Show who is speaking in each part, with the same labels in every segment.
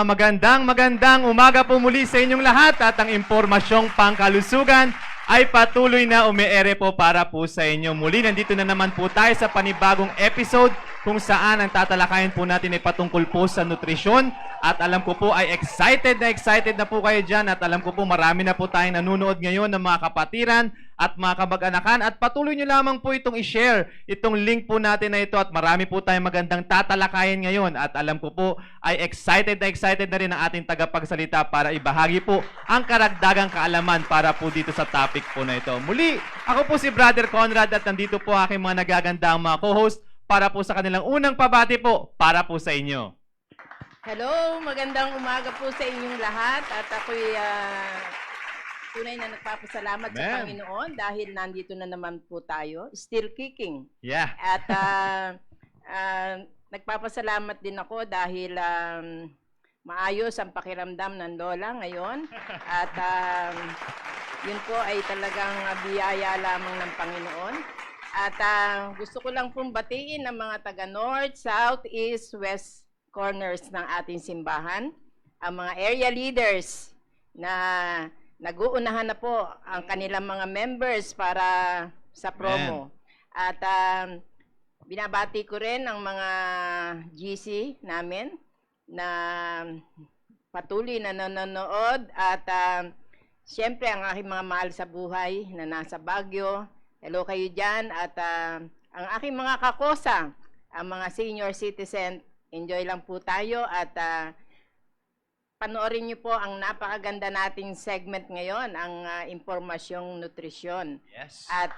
Speaker 1: magandang umaga po muli sa inyong lahat at ang impormasyong pangkalusugan ay patuloy na umiere po para po sa inyo. Muli, nandito na naman po tayo sa panibagong episode kung saan ang tatalakayin po natin ay patungkol po sa nutrisyon. At alam ko po ay excited na po kayo dyan at alam ko po marami na po tayong nanonood ngayon ng mga kapatiran at mga kamag-anakan at patuloy nyo lamang po itong i-share, itong link po natin na ito at marami po tayong magandang tatalakayin ngayon at alam ko po ay excited na rin ang ating tagapagsalita para ibahagi po ang karagdagang kaalaman para po dito sa topic po na ito. Muli, ako po si Brother Conrad at nandito po aking mga nagagandang mga co-host para po sa kanilang unang pabati po para po sa inyo.
Speaker 2: Hello, magandang umaga po sa inyong lahat at ako'y tunay na nagpapasalamat sa Panginoon dahil nandito na naman po tayo, still kicking.
Speaker 1: Yeah.
Speaker 2: At nagpapasalamat din ako dahil maayos ang pakiramdam ng lola ngayon at yun po ay talagang biyaya lamang ng Panginoon. At gusto ko lang pong batiin ang mga taga North, South, East, West corners ng ating simbahan, ang mga area leaders na nag-uunahan na po ang kanilang mga members para sa promo. At binabati ko rin ang mga GC namin na patuloy na nanonood at siyempre ang aking mga mahal sa buhay na nasa Baguio. Hello kayo dyan at ang aking mga kakosa, ang mga senior citizen, enjoy lang po tayo at panoorin niyo po ang napakaganda nating segment ngayon, ang impormasyong nutrisyon.
Speaker 1: Yes.
Speaker 2: At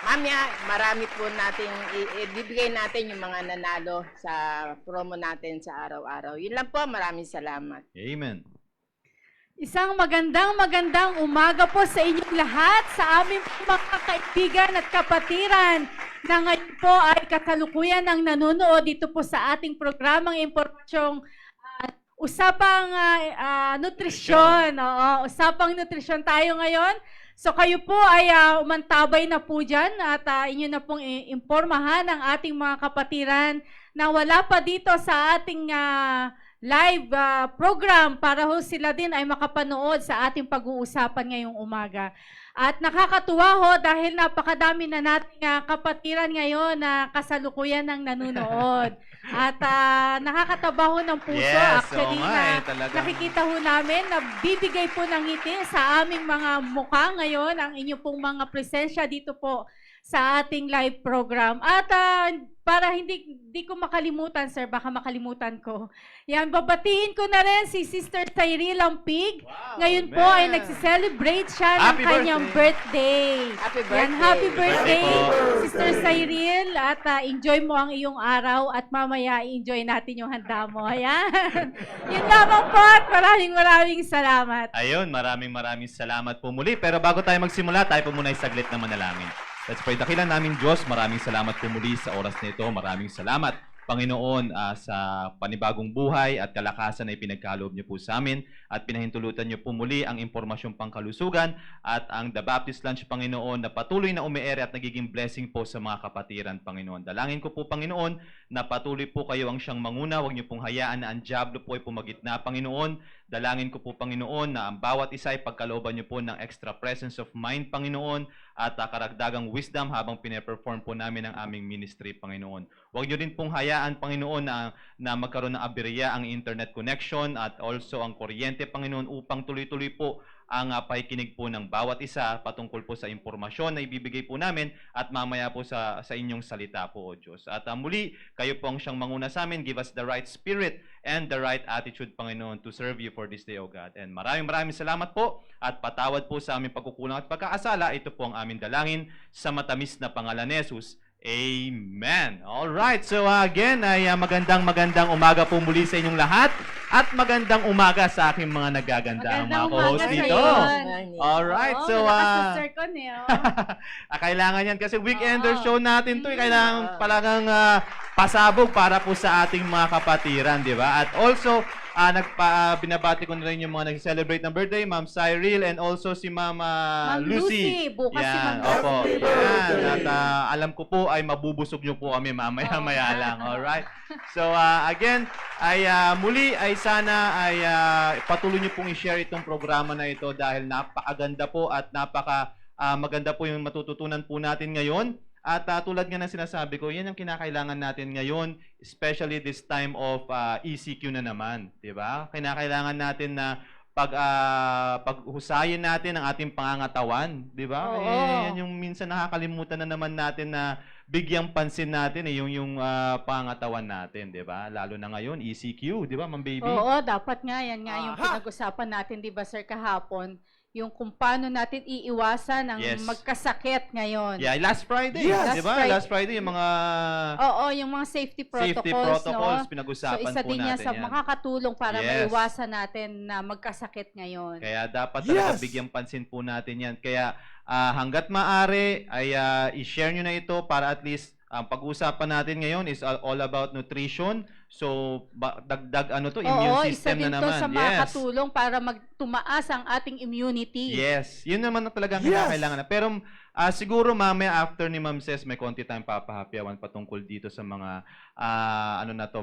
Speaker 2: mamaya, marami po nating ibibigay natin yung mga nanalo sa promo natin sa araw-araw. Yun lang po, maraming salamat.
Speaker 1: Amen.
Speaker 3: Isang magandang umaga po sa inyong lahat, sa aming mga kaibigan at kapatiran na ngayon po ay kasalukuyan ng nanonood dito po sa ating programang impormasyong usapang nutrisyon. Oo, usapang nutrisyon tayo ngayon. So kayo po ay umantabay na po dyan at inyo na pong impormahan ang ating mga kapatiran na wala pa dito sa ating live program para ho sila din ay makapanood sa ating pag-uusapan ngayong umaga. At nakakatuwa ho dahil napakadami na nating kapatiran ngayon na kasalukuyan ng nanonood. At nakakataba ho ng puso actually na nakikita ho namin na bibigay po ng ngiti sa aming mga mukha ngayon ang inyong pong mga presensya dito po sa ating live program. At para hindi ko makalimutan, sir, baka makalimutan ko. Yan, babatiin ko na rin si Sister Cyril Lampig.
Speaker 1: Wow,
Speaker 3: ngayon po ay nagsiselebrate siya ng kanyang birthday.
Speaker 2: Happy birthday.
Speaker 3: Yan, happy birthday, Sister Cyril. At enjoy mo ang iyong araw at mamaya enjoy natin yung handa mo. Ayan. Yun lamang po at maraming salamat.
Speaker 1: Ayun, maraming salamat po muli. Pero bago tayo magsimula, tayo po muna ay saglit na manalangin. Let's pray. Dakilan namin Diyos, maraming salamat po muli sa oras na ito. Maraming salamat, Panginoon, sa panibagong buhay at kalakasan na ipinagkaloob niyo po sa amin at pinahintulutan niyo po muli ang impormasyong pangkalusugan at ang The Baptist Lunch, Panginoon, na patuloy na umiere at nagiging blessing po sa mga kapatiran, Panginoon. Dalangin ko po, Panginoon, na patuloy po kayo ang siyang manguna. Huwag niyo pong hayaan na ang diablo po ay pumagitna, Panginoon. Dalangin ko po, Panginoon, na ang bawat isa ay pagkalooban niyo po ng extra presence of mind, Panginoon, at karagdagang wisdom habang pine-perform po namin ang aming ministry, Panginoon. Huwag niyo din pong hayaan, Panginoon, na magkaroon ng aberya ang internet connection at also ang kuryente, Panginoon, upang tuloy-tuloy po ang pakikinig po ng bawat isa patungkol po sa impormasyon na ibibigay po namin at mamaya po sa inyong salita po, O Diyos. At muli, kayo po ang siyang manguna sa amin. Give us the right spirit and the right attitude, Panginoon, to serve you for this day, O God. And maraming salamat po at patawad po sa aming pagkukulang at pagkakasala. Ito po ang aming dalangin sa matamis na pangalan ni Jesus. Amen. All right. So again, ay magandang umaga po muli sa inyong lahat at magandang umaga sa aking mga nagagandang mga co-host dito. All right. So kailangan yan kasi weekender show natin 'to. Kailangan palagang pasabog para po sa ating mga kapatiran, di ba? At also binabati ko na rin yung mga nag-celebrate ng birthday, Ma'am Cyril and also si Ma'am
Speaker 3: Ma'am Lucy, bukas si Ma'am
Speaker 1: Opo.
Speaker 3: Lucy.
Speaker 1: Yan. At alam ko po ay mabubusog niyo po kami mamaya-maya lang. Alright? So again, ay muli ay sana ay patuloy niyo pong i-share itong programa na ito dahil napakaganda po at maganda po yung matututunan po natin ngayon. At tulad nga ng sinasabi ko, yan ang kinakailangan natin ngayon, especially this time of ECQ na naman, 'di ba? Kinakailangan natin na paghusayin natin ang ating pangangatawan, 'di ba?
Speaker 3: Oo.
Speaker 1: Yan yung minsan nakakalimutan na naman natin na bigyang pansin natin yung pangangatawan natin, 'di ba? Lalo na ngayon, ECQ, 'di ba, Ma'am Baby?
Speaker 3: Oo, dapat nga yan nga yung pinag-usapan natin, 'di ba, sir, kahapon, yung kung paano natin iiwasan ang
Speaker 1: Yes.
Speaker 3: magkasakit ngayon.
Speaker 1: Yeah, last Friday,
Speaker 3: Yes.
Speaker 1: 'di ba?
Speaker 3: Last Friday.
Speaker 1: Last Friday yung mga
Speaker 3: Oo, yung mga safety protocols, no?
Speaker 1: pinag-usapan
Speaker 3: So, isa
Speaker 1: po
Speaker 3: din yan
Speaker 1: natin
Speaker 3: sa
Speaker 1: yan.
Speaker 3: makakatulong para
Speaker 1: Yes.
Speaker 3: maiwasan natin na magkasakit ngayon.
Speaker 1: Kaya dapat talaga bigyang pansin po natin yan. Kaya hanggat maaari ay i-share nyo na ito para at least ang pag-uusapan natin ngayon is all about nutrition. So dagdag immune
Speaker 3: Oo, isa
Speaker 1: system
Speaker 3: din
Speaker 1: na
Speaker 3: to
Speaker 1: naman.
Speaker 3: sa
Speaker 1: Yes.
Speaker 3: makakatulong para magtumaas ang ating immunity.
Speaker 1: Yes, yun naman ang talagang kinakailangan na. Pero siguro mamaya after ni Ma'am Ces, may konti tayong papahapyawan patungkol dito sa mga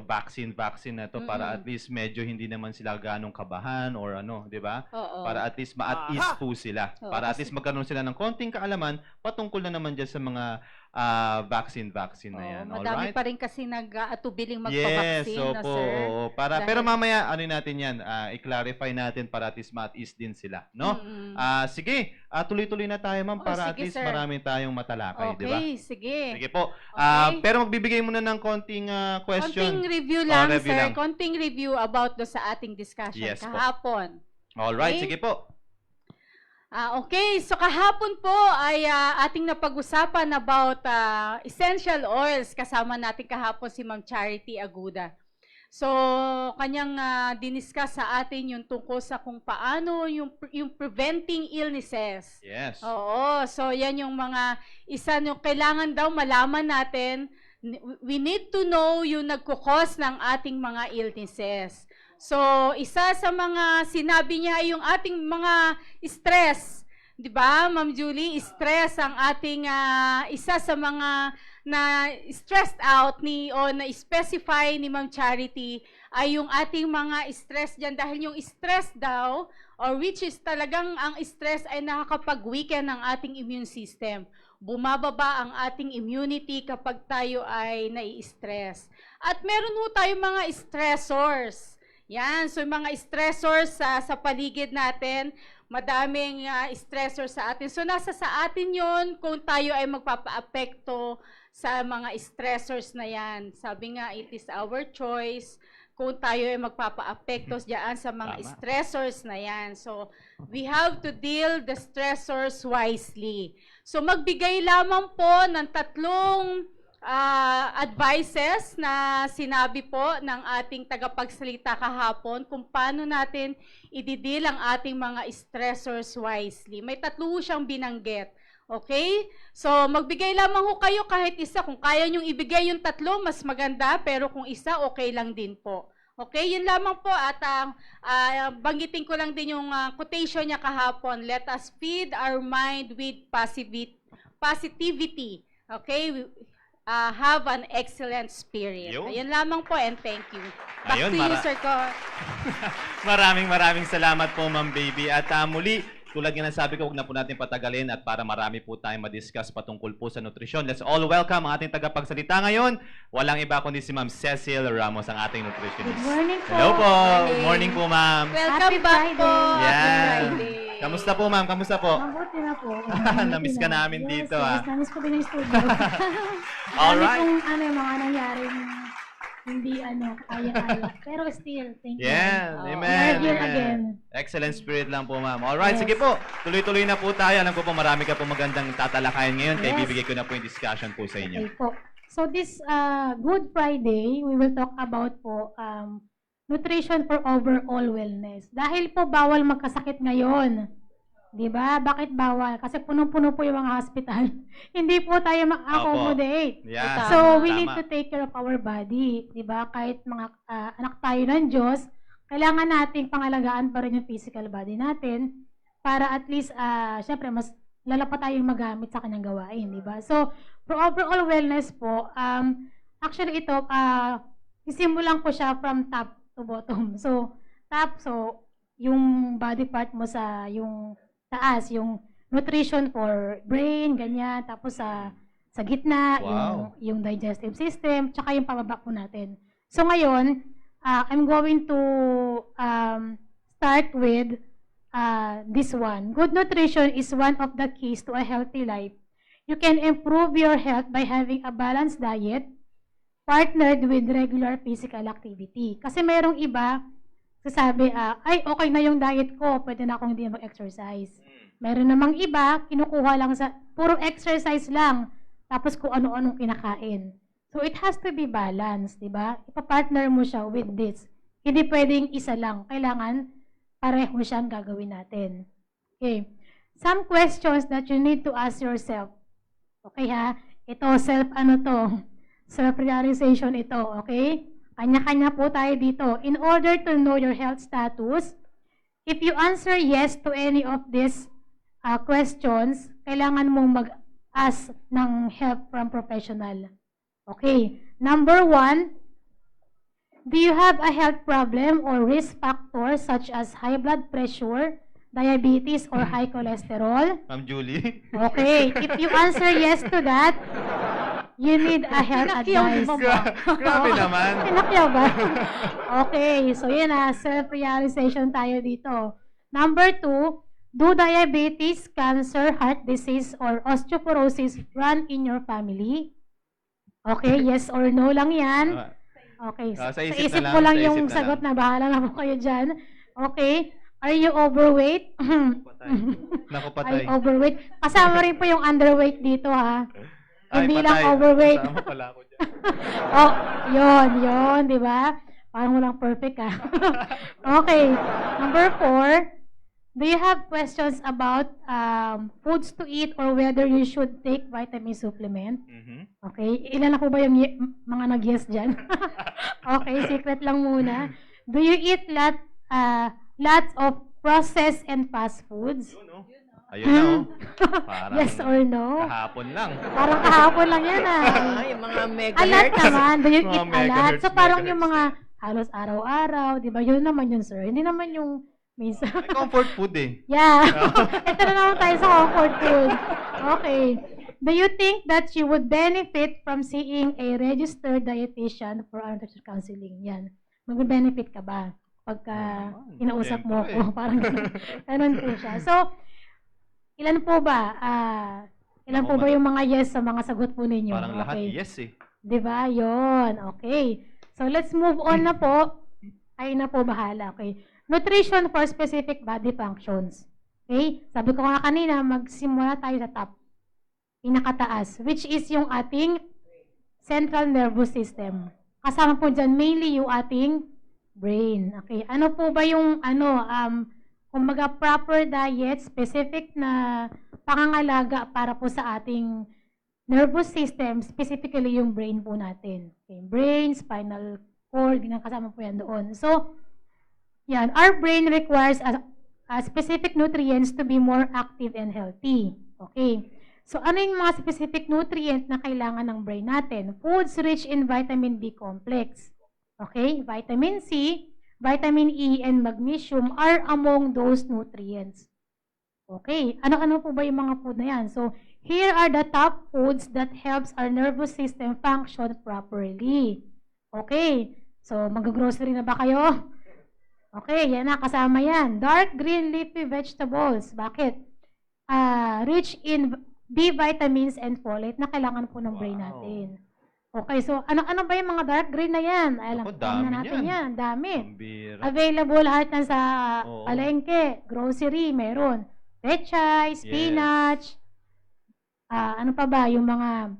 Speaker 1: vaccine na to para at least medyo hindi naman sila ganong kabahan or di ba?
Speaker 3: Oo.
Speaker 1: Para at least ma-at ease po sila.
Speaker 3: Oo,
Speaker 1: Para at least magkaroon sila ng konting kaalaman patungkol na naman dyan sa mga vaccine na yan.
Speaker 3: Madami
Speaker 1: Alright?
Speaker 3: pa rin kasi nag-atubiling
Speaker 1: Yes,
Speaker 3: magpa-vaccine, no,
Speaker 1: opo,
Speaker 3: sir?
Speaker 1: oo.
Speaker 3: Dahil-
Speaker 1: Pero mamaya, natin yan, i-clarify natin para at least ma-at-ease din sila, no?
Speaker 3: Mm-mm.
Speaker 1: Sige, tuloy-tuloy na tayo, ma'am,
Speaker 3: Oh,
Speaker 1: para at
Speaker 3: sige,
Speaker 1: least
Speaker 3: sir.
Speaker 1: marami tayong matalakay, di ba?
Speaker 3: Okay, sige.
Speaker 1: Sige po.
Speaker 3: Okay.
Speaker 1: Pero magbibigay muna ng konting question.
Speaker 3: Konting review lang,
Speaker 1: review
Speaker 3: sir.
Speaker 1: lang.
Speaker 3: Konting review about sa ating discussion
Speaker 1: Yes po.
Speaker 3: kahapon.
Speaker 1: Alright,
Speaker 3: Okay.
Speaker 1: sige po.
Speaker 3: Okay, so kahapon po ay ating napag-usapan about essential oils. Kasama natin kahapon si Ma'am Charity Aguda. So, kanyang diniscuss sa atin yung tungkol sa kung paano yung preventing illnesses.
Speaker 1: Yes.
Speaker 3: Oo, so yan yung mga isa yung kailangan daw malaman natin. We need to know yung nagkukos ng ating mga illnesses. So, isa sa mga sinabi niya ay yung ating mga stress. 'Di ba, Ma'am Julie? Stress ang ating isa sa mga na stressed out na-specify ni Ma'am Charity ay yung ating mga stress diyan dahil yung stress daw or which is talagang ang stress ay nakakapag-weaken ng ating immune system. Bumababa ang ating immunity kapag tayo ay nai-stress. At meron ho tayong mga stressors. Yan, so yung mga stressors sa paligid natin, madaming stressors sa atin. So nasa sa atin yon kung tayo ay magpapa-apekto sa mga stressors na yan. Sabi nga, it is our choice kung tayo ay magpapa-apekto diyan sa mga
Speaker 1: Tama.
Speaker 3: stressors na yan. So we have to deal the stressors wisely. So magbigay lamang po ng tatlong advices na sinabi po ng ating tagapagsalita kahapon kung paano natin ididil ang ating mga stressors wisely. May tatlo siyang binanggit. Okay? So, magbigay lamang ho kayo kahit isa. Kung kaya nyong ibigay yung tatlo, mas maganda. Pero kung isa, okay lang din po. Okay? Yun lamang po. At banggitin ko lang din yung quotation niya kahapon. Let us feed our mind with positivity. Okay? Have an excellent spirit.
Speaker 1: Yun.
Speaker 3: Ayun lamang po and thank you. Back
Speaker 1: Ayun,
Speaker 3: to you, Sir Ko.
Speaker 1: Maraming salamat po, Ma'am Baby. At muli, tulad nga ng sabi ko, huwag na po natin patagalin at para marami po tayong ma-discuss patungkol po sa nutrisyon. Let's all welcome ang ating tagapagsalita ngayon. Walang iba kundi si Ma'am Cecil Ramos, ang ating nutritionist.
Speaker 4: Good morning po.
Speaker 1: Hello po.
Speaker 3: Morning.
Speaker 1: Morning po, Ma'am.
Speaker 3: Welcome
Speaker 4: Happy
Speaker 3: back
Speaker 4: Friday.
Speaker 3: po.
Speaker 1: Yan.
Speaker 3: Happy Friday.
Speaker 1: Kamusta po, Ma'am? Kamusta po?
Speaker 4: Mabuti na po.
Speaker 1: Namiss ka namin dito, ah.
Speaker 4: Namiss ko din yung studio.
Speaker 1: Alright.
Speaker 4: Kung yung mga nangyaring hindi kaya-kaya. Pero still, thank you.
Speaker 1: Yeah,
Speaker 3: Oh.
Speaker 1: amen.
Speaker 4: We are here
Speaker 1: amen.
Speaker 4: again.
Speaker 1: Excellent spirit lang po, ma'am. Alright,
Speaker 4: Yes.
Speaker 1: sige po. Tuloy-tuloy na po tayo. Alam ko po marami ka po magandang tatalakayan ngayon. Kaya
Speaker 4: Yes.
Speaker 1: bibigay ko na po yung discussion po sa inyo.
Speaker 4: Okay po. So this Good Friday, we will talk about po nutrition for overall wellness. Dahil po bawal magkasakit ngayon. 'Di ba? Bakit bawal? Kasi punong-puno po yung mga hospital. Hindi po tayo ma-accommodate.
Speaker 1: Yeah.
Speaker 4: So, we
Speaker 1: tama.
Speaker 4: need to take care of our body, 'di ba? Kahit mga anak tayo ng Diyos, kailangan nating pangalagaan pa rin yung physical body natin para at least, syempre, mas lala pa tayong magamit sa kanyang gawain, di ba? So, for overall wellness po, actually ito, sisimulan ko siya from top to bottom. So, top, so, yung body part mo sa yung taas, yung nutrition for brain, ganyan, tapos sa gitna,
Speaker 1: Wow.
Speaker 4: yung digestive system, tsaka yung pababa po natin. So ngayon, I'm going to start with this one. Good nutrition is one of the keys to a healthy life. You can improve your health by having a balanced diet partnered with regular physical activity. Kasi mayroong iba, sasabi, ay, okay na yung diet ko, pwede na akong hindi mag-exercise. Meron namang iba, kinukuha lang sa, puro exercise lang, tapos kung ano-anong kinakain. So, it has to be balanced, di ba? Ipapartner mo siya with this. Hindi pwedeng isa lang. Kailangan pareho siyang gagawin natin. Okay. Some questions that you need to ask yourself. Okay ha? Ito, self-realization ito, okay? Kanya-kanya po tayo dito. In order to know your health status, if you answer yes to any of these questions, kailangan mong mag-ask ng help from professional. Okay. Number 1, do you have a health problem or risk factor such as high blood pressure, diabetes, or high cholesterol?
Speaker 1: Ma'am Julie?
Speaker 4: Okay. If you answer yes to that, you need a health advice.
Speaker 1: Grabe naman.
Speaker 4: Pinakyaw ba? Okay. So, yun self-realization tayo dito. Number 2, do diabetes, cancer, heart disease, or osteoporosis run in your family? Okay. Yes or no lang yan. Okay.
Speaker 1: Sa
Speaker 4: Isip
Speaker 1: na
Speaker 4: mo lang
Speaker 1: sa
Speaker 4: yung
Speaker 1: isip na
Speaker 4: sagot
Speaker 1: lang.
Speaker 4: na. Bahala na po kayo dyan. Okay. Are you overweight?
Speaker 1: Naku,
Speaker 4: Are
Speaker 1: patay.
Speaker 4: you overweight? Kasama rin po yung underweight dito ha.
Speaker 1: Ay,
Speaker 4: Hindi
Speaker 1: patay.
Speaker 4: lang overweight.
Speaker 1: Kasama pala ako dyan.
Speaker 4: Oh, yun, di ba? Parang walang perfect Okay. Number 4, do you have questions about foods to eat or whether you should take vitamin supplement?
Speaker 1: Mhm.
Speaker 4: Okay. Ilan na po ba yung mga nag-yes dyan? Okay, secret lang muna. Do you eat lots of processed and fast foods?
Speaker 1: Yun, oh. Ayun na, oh. Parang
Speaker 4: Yes or no?
Speaker 1: kahapon lang.
Speaker 4: Parang kahapon lang yan
Speaker 2: Yung mga
Speaker 4: Alat
Speaker 2: megahertz.
Speaker 4: naman, do you
Speaker 1: Mga
Speaker 4: eat alat?
Speaker 1: megahertz,
Speaker 4: So parang yung
Speaker 1: megahertz
Speaker 4: mga halos araw-araw, di ba? Yun naman yun, sir. Hindi naman yung minsan.
Speaker 1: May comfort food eh.
Speaker 4: Yeah. Ito na naman tayo sa comfort food. Okay. Do you think that you would benefit from seeing a registered dietitian for nutrition counseling? Yan. Mag-benefit ka ba? Pagka inausap mo
Speaker 1: Siyempre.
Speaker 4: ako. Parang ganun po siya. So, ilan po ba? Ilan po ba yung mga yes sa mga sagot po ninyo?
Speaker 1: Parang lahat
Speaker 4: Okay.
Speaker 1: yes eh.
Speaker 4: Di ba? Yun. Okay. So, let's move on na po. Ay na po bahala. Okay. Nutrition for specific body functions. Okay? Sabi ko nga kanina, magsimula tayo sa top. Pinakataas. Which is yung ating central nervous system. Kasama po dyan mainly yung ating brain. Okay. Ano po ba yung kumbaga proper diet, specific na pangangalaga para po sa ating nervous system, specifically yung brain po natin. Okay. Brain, spinal cord, ganyan kasama po yan doon. So, yan. Our brain requires a specific nutrients to be more active and healthy. Okay. So, ano yung mga specific nutrient na kailangan ng brain natin? Foods rich in vitamin B complex. Okay. Vitamin C, vitamin E, and magnesium are among those nutrients. Okay. Ano-ano po ba yung mga food na yan? So, here are the top foods that helps our nervous system function properly. Okay. So, mag-grocery na ba kayo? Okay, yan na, kasama yan. Dark green leafy vegetables. Bakit? Rich in B vitamins and folate na kailangan po ng brain
Speaker 1: Wow.
Speaker 4: natin. Okay, so ano-ano ba yung mga dark green na yan? Alam
Speaker 1: Ako,
Speaker 4: na
Speaker 1: dami
Speaker 4: natin
Speaker 1: yan.
Speaker 4: yan. Dami.
Speaker 1: Ang bira.
Speaker 4: Available lahat na sa
Speaker 1: Oo.
Speaker 4: palengke, grocery, meron. Pechay, spinach, ano pa ba, yung mga,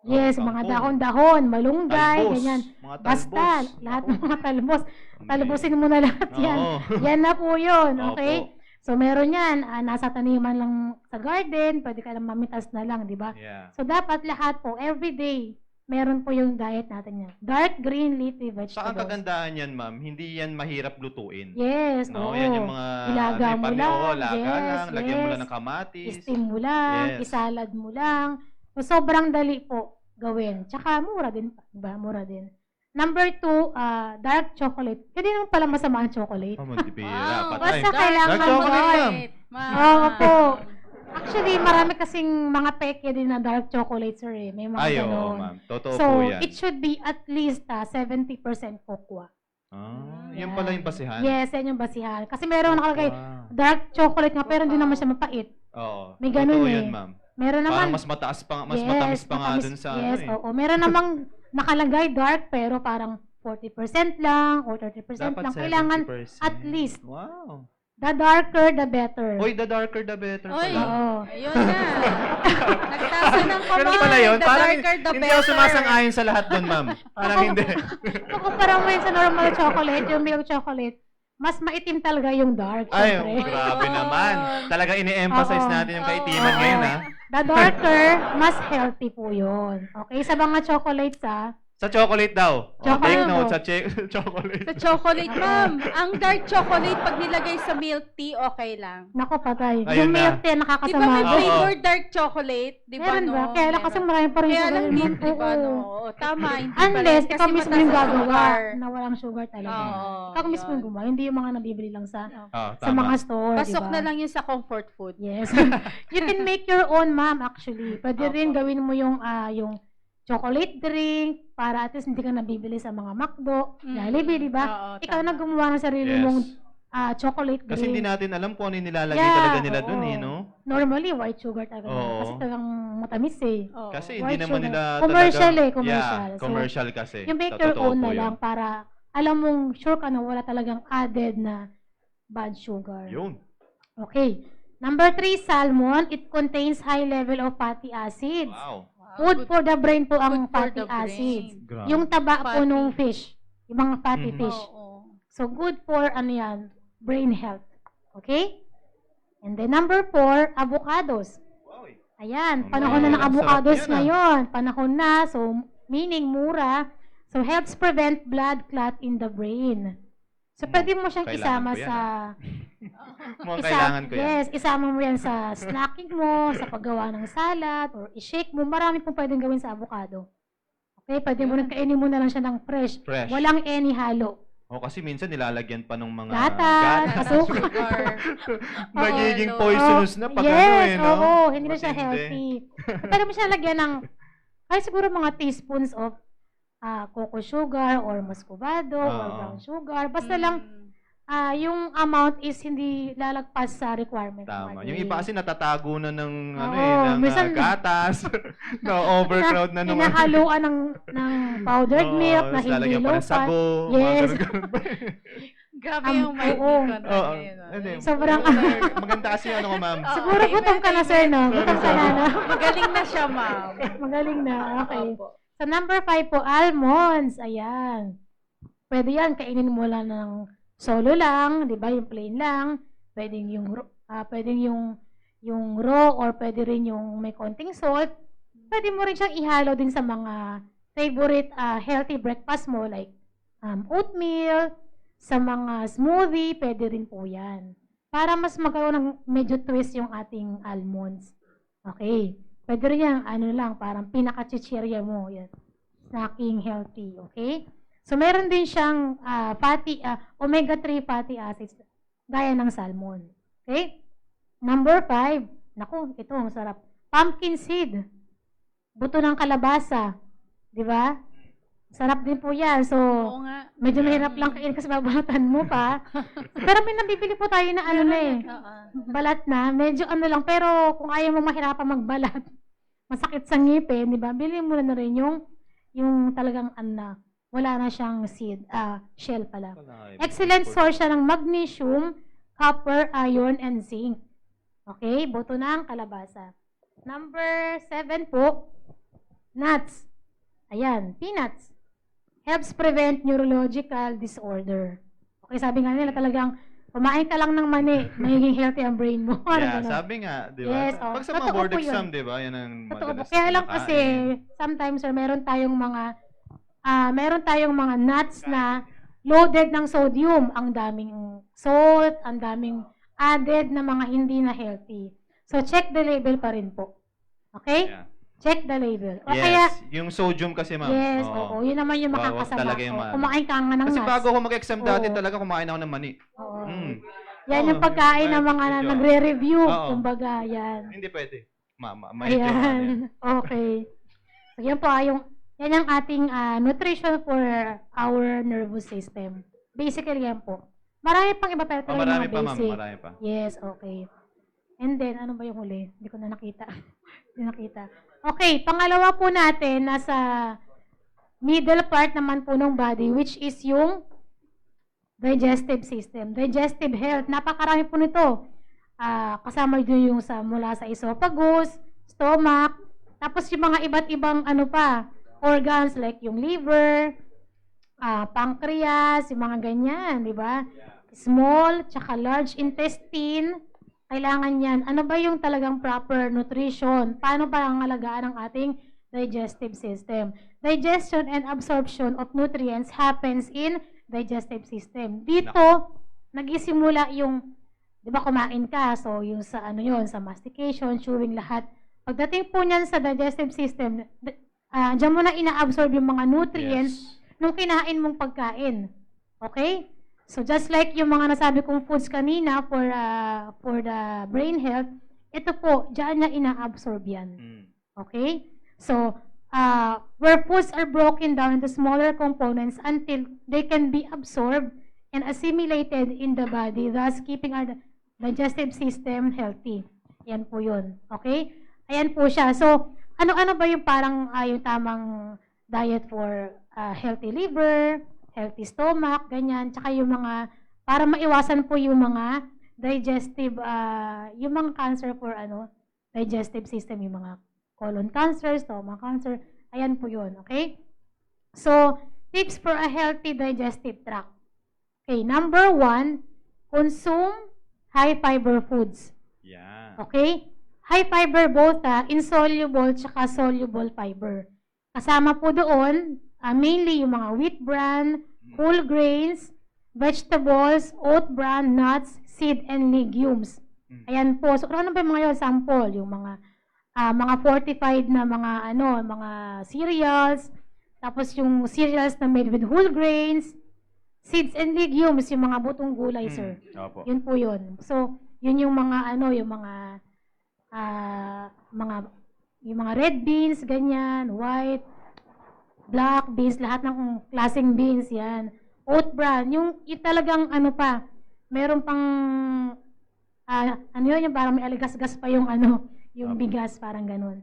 Speaker 4: yes, mga
Speaker 1: kangkong.
Speaker 4: dahon-dahon, malunggay,
Speaker 1: Talbos.
Speaker 4: ganyan.
Speaker 1: Mga
Speaker 4: Basta,
Speaker 1: talbos.
Speaker 4: lahat
Speaker 1: Ako.
Speaker 4: ng mga talbos.
Speaker 1: Ang
Speaker 4: Talbosin mo na lahat yan.
Speaker 1: Oo.
Speaker 4: Yan na po yun,
Speaker 1: Opo.
Speaker 4: okay? So, meron yan, nasa taniman lang sa garden, pwede ka lang mamitas na lang, di ba?
Speaker 1: Yeah.
Speaker 4: So, dapat lahat po, everyday, meron po yung diet natin yan. Dark green leafy
Speaker 1: Saka ang
Speaker 4: vegetables.
Speaker 1: kagandahan yan, ma'am, hindi yan mahirap lutuin.
Speaker 4: Yes,
Speaker 1: No,
Speaker 4: oo.
Speaker 1: yan yung mga
Speaker 4: Ilaga mo lang.
Speaker 1: laga
Speaker 4: Yes,
Speaker 1: lang, lagyan mo lang
Speaker 4: yes.
Speaker 1: ng kamatis.
Speaker 4: Steam mo lang,
Speaker 1: Yes.
Speaker 4: isalad mo lang. So, sobrang dali po gawin. Tsaka mura din, diba? Mura din. Number 2, dark chocolate. Hindi naman pala masama ang chocolate.
Speaker 1: Oh, Montipira, patay.
Speaker 4: Basta kailangan
Speaker 1: Dark chocolate,
Speaker 4: mo. Oo po. Actually, marami kasing mga peke din na dark chocolate, sir. Eh. May mga
Speaker 1: Ay, oo,
Speaker 4: ganon.
Speaker 1: ma'am. Totoo
Speaker 4: So,
Speaker 1: po yan.
Speaker 4: it should be at least 70% cocoa.
Speaker 1: Yan pala yung basihan.
Speaker 4: Yes, yan yung basihan. Kasi meron nakalagay
Speaker 1: Wow.
Speaker 4: dark chocolate nga, pero hindi naman siya mapait.
Speaker 1: Oo.
Speaker 4: May ganun
Speaker 1: Totoo
Speaker 4: eh.
Speaker 1: yan, ma'am.
Speaker 4: Meron naman,
Speaker 1: Parang mas mataas pa, mas
Speaker 4: yes,
Speaker 1: matamis pa nga
Speaker 4: matamis.
Speaker 1: dun sa
Speaker 4: Yes,
Speaker 1: ano eh.
Speaker 4: oo. Meron namang nakalagay dark, pero parang 40% lang or 30%
Speaker 1: Dapat
Speaker 4: lang. Kailangan
Speaker 1: 70%.
Speaker 4: at least.
Speaker 1: Wow.
Speaker 4: The darker, the better.
Speaker 1: Oy, the darker the better
Speaker 3: Oy.
Speaker 1: pala.
Speaker 4: Oo.
Speaker 3: Ayun na. Nagtasa ng kamay.
Speaker 1: Ganun pala yun.
Speaker 3: The
Speaker 1: Parang
Speaker 3: darker, the
Speaker 1: hindi ako
Speaker 3: better.
Speaker 1: sumasang-ayon sa lahat dun, ma'am. Parang hindi.
Speaker 4: Kung kumpara mo yun sa normal chocolate, yung milk chocolate, mas maitim talaga yung dark,
Speaker 1: Ay,
Speaker 4: syempre.
Speaker 1: grabe
Speaker 3: Ayun.
Speaker 1: naman. Talaga ini-emphasize
Speaker 4: Oo.
Speaker 1: natin yung kaitiman
Speaker 4: Oo.
Speaker 1: ngayon, ha?
Speaker 4: The darker, mas healthy po yun. Okay, sa mga chocolates,
Speaker 1: Sa chocolate daw. Oh,
Speaker 4: Chocolate
Speaker 1: take note,
Speaker 4: po.
Speaker 1: sa chocolate.
Speaker 3: Sa chocolate, ma'am. Ang dark chocolate, pag nilagay sa milk tea, okay lang.
Speaker 4: nako patay.
Speaker 1: Ayun
Speaker 4: Yung
Speaker 1: na.
Speaker 4: milk tea,
Speaker 3: Di ba
Speaker 4: nakakasama.
Speaker 3: may
Speaker 1: Oo.
Speaker 3: flavored dark chocolate? Di ba,
Speaker 4: Meron
Speaker 3: no?
Speaker 4: ba? Kaya lang kasi marami pa rin
Speaker 3: Kaya
Speaker 4: sugar
Speaker 3: lang
Speaker 4: yun.
Speaker 3: din, di ba,
Speaker 4: Oo.
Speaker 3: no? Oo, tama, hindi
Speaker 4: Unless,
Speaker 3: pala.
Speaker 4: ikaw
Speaker 3: Kasi
Speaker 4: mismo
Speaker 3: mataas
Speaker 4: yung
Speaker 3: ang
Speaker 4: gagawa
Speaker 3: sugar.
Speaker 4: na walang sugar talaga.
Speaker 3: Oo,
Speaker 4: Ikaw mismo
Speaker 3: yun.
Speaker 4: yung gumawa, hindi yung mga nabibili lang sa
Speaker 1: Oh,
Speaker 4: sa mga store,
Speaker 3: Pasok
Speaker 4: diba?
Speaker 3: na lang yun sa comfort food.
Speaker 4: Yes. You can make your own, ma'am, actually. Pwede rin gawin mo yung chocolate drink para at least hindi ka nabibili sa mga McDo, Jollibee, di ba?
Speaker 3: Oo,
Speaker 4: Ikaw
Speaker 3: tama.
Speaker 4: na gumawa ng sarili
Speaker 1: Yes.
Speaker 4: mong chocolate
Speaker 1: Kasi hindi
Speaker 4: drink.
Speaker 1: natin alam kung ano yung nilalagay
Speaker 4: Yeah,
Speaker 1: talaga nila
Speaker 4: oo.
Speaker 1: dun, eh, no?
Speaker 4: Normally, white sugar talaga.
Speaker 1: Oo.
Speaker 4: Kasi talagang matamis eh.
Speaker 3: Oo.
Speaker 1: Kasi hindi
Speaker 4: White
Speaker 1: naman
Speaker 4: sugar.
Speaker 1: nila
Speaker 4: Commercial
Speaker 1: talagang...
Speaker 4: eh, commercial.
Speaker 1: Yeah,
Speaker 4: So,
Speaker 1: commercial kasi.
Speaker 4: You make your
Speaker 1: Totoo
Speaker 4: own
Speaker 1: po
Speaker 4: na
Speaker 1: yun.
Speaker 4: lang para alam mong sure ka na wala talagang added na bad sugar.
Speaker 1: Yun.
Speaker 4: Okay. Number 3, salmon. It contains high level of fatty acids.
Speaker 1: Wow.
Speaker 4: Good for the brain po ang
Speaker 3: Good for
Speaker 4: fatty
Speaker 3: the brain.
Speaker 4: acids.
Speaker 1: Grabe.
Speaker 4: Yung taba po
Speaker 3: Fatty.
Speaker 4: nung fish. Yung mga fatty
Speaker 1: Mhm.
Speaker 4: fish.
Speaker 3: Oo.
Speaker 4: So, good for ano yan, brain health. Okay? And then number 4, avocados.
Speaker 1: Wow.
Speaker 4: Ayan,
Speaker 1: Oh,
Speaker 4: panahon na ng
Speaker 1: sarap
Speaker 4: avocados
Speaker 1: yan, ah.
Speaker 4: ngayon. Panahon na, so meaning mura. So, helps prevent blood clot in the brain. So, pwede mo siyang
Speaker 1: Kailangan
Speaker 4: isama
Speaker 1: ko yan,
Speaker 4: sa...
Speaker 1: Mukhang kailangan ko yan.
Speaker 4: Yes, isama mo yan sa snacking mo, sa paggawa ng salad, or i-shake mo. Marami pong pwedeng gawin sa avocado. Okay, pwede mo nang kainin mo na lang siya ng fresh.
Speaker 1: Fresh.
Speaker 4: Walang any halo.
Speaker 1: O kasi minsan nilalagyan pa ng mga
Speaker 4: Gatas,
Speaker 3: Sugar.
Speaker 4: asukal.
Speaker 1: Nagiging
Speaker 3: Oo.
Speaker 1: poisonous na pag ano
Speaker 4: Yes,
Speaker 1: eh, no?
Speaker 4: oo, hindi na siya
Speaker 1: Matindi.
Speaker 4: healthy. Pwede mo siya lagyan ng, kahit siguro mga teaspoons of cocoa sugar or muscovado or
Speaker 1: Oo.
Speaker 4: brown sugar. Basta lang, yung amount is hindi lalagpas sa requirement.
Speaker 1: Tama.
Speaker 4: natin.
Speaker 1: Yung iba kasi natatago na ng ano
Speaker 4: Oo,
Speaker 1: eh, ng
Speaker 4: minsan-
Speaker 1: gatas. na overcrowd na nung
Speaker 4: Hinahaluan ng powdered
Speaker 1: Oo,
Speaker 4: milk na
Speaker 1: tapos
Speaker 4: hindi
Speaker 1: lalagyan pa ng
Speaker 4: low fat.
Speaker 1: sago.
Speaker 4: Yes.
Speaker 1: Mga ganun.
Speaker 3: Grabe
Speaker 4: Oo.
Speaker 3: yung mic
Speaker 1: Oo.
Speaker 3: ngayon.
Speaker 1: Hindi.
Speaker 4: Sobrang-
Speaker 1: Maganda kasi ano ko, ma'am.
Speaker 3: Oo.
Speaker 4: Siguro gutom ka na, sir, no? Gutom ka na, no?
Speaker 3: Magaling na siya, ma'am.
Speaker 4: Magaling na. Okay.
Speaker 3: Opo.
Speaker 4: So, number 5 po, almonds. Ayan. Pwede yan, kainin mo lang ng solo lang, di ba? Yung plain lang. Pwedeng yung raw or pwede rin yung may konting salt. Pwede mo rin siyang ihalo din sa mga favorite healthy breakfast mo like oatmeal, sa mga smoothie, pwede rin po yan. Para mas magkaroon ng medyo twist yung ating almonds. Okay. Pwede rin yan, ano lang, parang pinaka-chichirya mo. Yan. Snacking healthy. Okay? So, meron din siyang omega-3 fatty acids gaya ng salmon. Okay? Number 5. Naku, ito, ang sarap. Pumpkin seed. Buto ng kalabasa. Di ba? Sarap din po yan. So,
Speaker 3: Oo nga.
Speaker 4: medyo mahirap lang kainin kasi babalatan mo pa. Pero may nabibili po tayo na ano na eh.
Speaker 3: Oo.
Speaker 4: Balat na. Medyo ano lang. Pero kung ayaw mo mahirapan magbalat, masakit sa ngipin, di ba? Bili mo na rin yung talagang wala na siyang seed, shell pala. Excellent source siya ng magnesium, copper, iron, and zinc. Okay, buto ng kalabasa. Number 7 po, nuts. Ayan, peanuts. Helps prevent neurological disorder. Okay, sabi nga nila talagang Kumain ka lang ng mani, magiging healthy ang brain mo. Ano
Speaker 1: Yeah,
Speaker 4: ganun.
Speaker 1: sabi nga, di ba?
Speaker 4: Yes,
Speaker 1: Pag sa mga
Speaker 4: totoo
Speaker 1: board
Speaker 4: po yun.
Speaker 1: exam, di ba? Yan ang
Speaker 4: Totoo po.
Speaker 1: madalas
Speaker 4: Kaya
Speaker 1: na
Speaker 4: lang kasi,
Speaker 1: kinakain.
Speaker 4: sometimes, sir, meron tayong mga nuts na loaded ng sodium. Ang daming salt, ang daming added na mga hindi na healthy. So, check the label pa rin po. Okay?
Speaker 1: Yeah.
Speaker 4: Check the label. O
Speaker 1: Yes,
Speaker 4: kaya,
Speaker 1: yung sodium kasi, ma'am.
Speaker 4: yes, oo. Yun naman yung
Speaker 1: Wag
Speaker 4: makakasama.
Speaker 1: talaga yung
Speaker 4: O,
Speaker 1: maano.
Speaker 4: kumain ka nga ng
Speaker 1: Kasi
Speaker 4: nuts.
Speaker 1: bago ako mag-exam dati,
Speaker 4: Oo.
Speaker 1: talaga kumain ako ng mani.
Speaker 4: Oo.
Speaker 1: Mm.
Speaker 4: Yan yung
Speaker 1: Oo,
Speaker 4: pagkain ng mga
Speaker 1: medyo.
Speaker 4: nagre-review.
Speaker 1: Oo.
Speaker 4: Kumbaga, yan.
Speaker 1: Hindi pwede. Medyo, ano yan.
Speaker 4: Ayan. Okay. So, yan po, yan ang ating nutrition for our nervous system. Basically, yan po. Marami pang iba pero talaga
Speaker 1: Marami
Speaker 4: mga
Speaker 1: pa, ma'am.
Speaker 4: basic.
Speaker 1: Marami pa.
Speaker 4: Yes, okay. And then, ano ba yung huli? Hindi ko na nakita. Hindi nakita. Okay, pangalawa po natin, nasa middle part naman po ng body, which is yung digestive system. Digestive health, napakarami po nito. Kasama din yung mula sa esophagus, stomach, tapos yung mga iba't ibang organs like yung liver, pancreas, yung mga ganyan, di ba? Small, tsaka large intestine, kailangan yan. Ano ba yung talagang proper nutrition? Paano ba ang alagaan ng ating digestive system? Digestion and absorption of nutrients happens in digestive system. Dito, nag-isimula yung, di ba kumain ka, so yung sa sa mastication, chewing, lahat. Pagdating po niyan sa digestive system, diyan mo na ina-absorb yung mga nutrients nung kinain mong pagkain. Okay? So just like yung mga nasabi kong foods kanina for the brain health, ito po, diyan niya ina-absorb yan.
Speaker 1: Mm.
Speaker 4: Okay? So, where foods are broken down into smaller components until they can be absorbed and assimilated in the body, thus keeping our digestive system healthy. Yan po yun. Okay? Ayan po siya. So, ano-ano ba yung parang yung tamang diet for healthy liver, healthy stomach, ganyan, tsaka yung mga, para maiwasan po yung mga digestive, yung mga cancer for digestive system, yung mga colon cancer, stomach cancer, ayan po yun, okay? So, tips for a healthy digestive tract. Okay, number 1, consume high fiber foods.
Speaker 1: Yeah.
Speaker 4: Okay? High fiber both insoluble tsaka soluble fiber. Kasama po doon, mainly yung mga wheat bran, whole grains, vegetables, oat bran, nuts, seed, and legumes. Ayan po. So, ano ba yung mga yun? Sample, yung mga fortified na mga cereals, tapos yung cereals na made with whole grains, seeds and legumes, yung mga butong gulay, sir.
Speaker 1: Opo.
Speaker 4: Yun po yun. So, yun yung mga yung mga red beans, ganyan, white, black beans, lahat ng klaseng beans, yan. Oat bran, yung talagang meron pang, yung parang may aligas-gas pa yung yung bigas, parang ganun.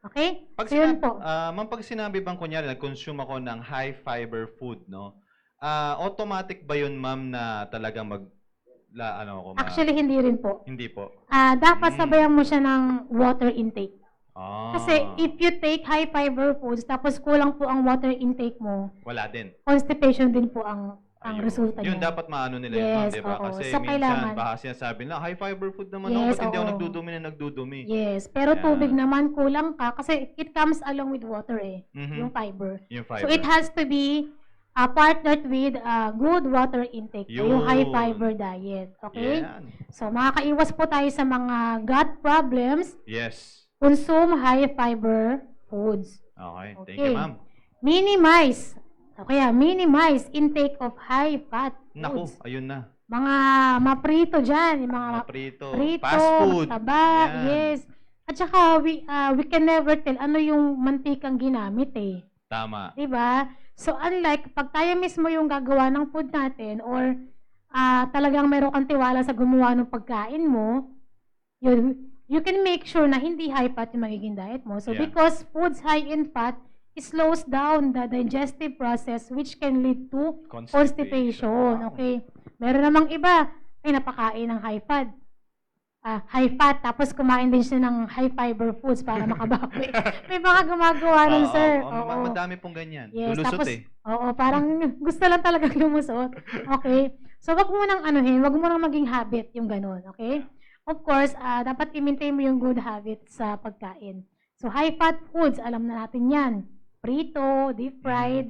Speaker 4: Okay?
Speaker 1: Pag
Speaker 4: So, yun po.
Speaker 1: ma'am, pag sinabi bang kunyari, nag-consume ako ng high fiber food, no? Automatic ba yun, ma'am, na talagang
Speaker 4: Actually, hindi rin po.
Speaker 1: Hindi po.
Speaker 4: Dapat sabayan mo siya ng water intake.
Speaker 1: Ah,
Speaker 4: Kasi if you take high fiber foods, tapos kulang po ang water intake mo,
Speaker 1: wala din.
Speaker 4: constipation din po ang
Speaker 1: Ayun.
Speaker 4: resulta
Speaker 1: Yun
Speaker 4: niya.
Speaker 1: dapat maano nila yun,
Speaker 4: Yes,
Speaker 1: ma'am, di ba?
Speaker 4: oo.
Speaker 1: Kasi
Speaker 4: So,
Speaker 1: minsan,
Speaker 4: kailangan.
Speaker 1: baka sinasabi na, high fiber food naman
Speaker 4: Yes,
Speaker 1: ako, ba't hindi ako
Speaker 4: oo.
Speaker 1: nagdudumi.
Speaker 4: Yes, pero
Speaker 1: Yeah.
Speaker 4: tubig naman kulang ka kasi it comes along with water
Speaker 1: Mhm.
Speaker 4: yung fiber.
Speaker 1: Yung fiber.
Speaker 4: So it has to be partnered with good water intake, yung high
Speaker 1: Yun.
Speaker 4: fiber diet. Okay?
Speaker 1: Yan.
Speaker 4: So makakaiwas po tayo sa mga gut problems,
Speaker 1: Yes.
Speaker 4: consume high fiber foods.
Speaker 1: Okay. Thank
Speaker 4: Okay.
Speaker 1: you, ma'am.
Speaker 4: Minimize intake of high fat
Speaker 1: Naku,
Speaker 4: foods.
Speaker 1: ayun na.
Speaker 4: Mga maprito dyan, yung mga
Speaker 1: Mga prito.
Speaker 4: prito,
Speaker 1: Fast food.
Speaker 4: mataba,
Speaker 1: Yan.
Speaker 4: yes. At saka, we can never tell ano yung mantikang ginamit
Speaker 1: Tama.
Speaker 4: Diba? So, unlike, pag tayo mismo yung gagawa ng food natin or talagang meron kang tiwala sa gumawa ng pagkain mo, you can make sure na hindi high fat yung magiging diet mo. So,
Speaker 1: Yeah.
Speaker 4: because foods high in fat, it slows down the digestive process which can lead to constipation. Okay? Meron namang iba, ay napakain ng high fat. High fat, tapos kumain din siya ng high fiber foods para makabawi. May mga gumagawa nun, sir. Oo.
Speaker 1: Madami pong ganyan.
Speaker 4: Yes,
Speaker 1: Lulusot
Speaker 4: tapos, oo, parang gusto lang talaga lumusot. Okay. So, wag mo nang anuhin, wag mo nang maging habit yung ganun, okay? Of course, dapat i-maintain mo yung good habit sa pagkain. So, high-fat foods, alam na natin yan. Prito, deep fried,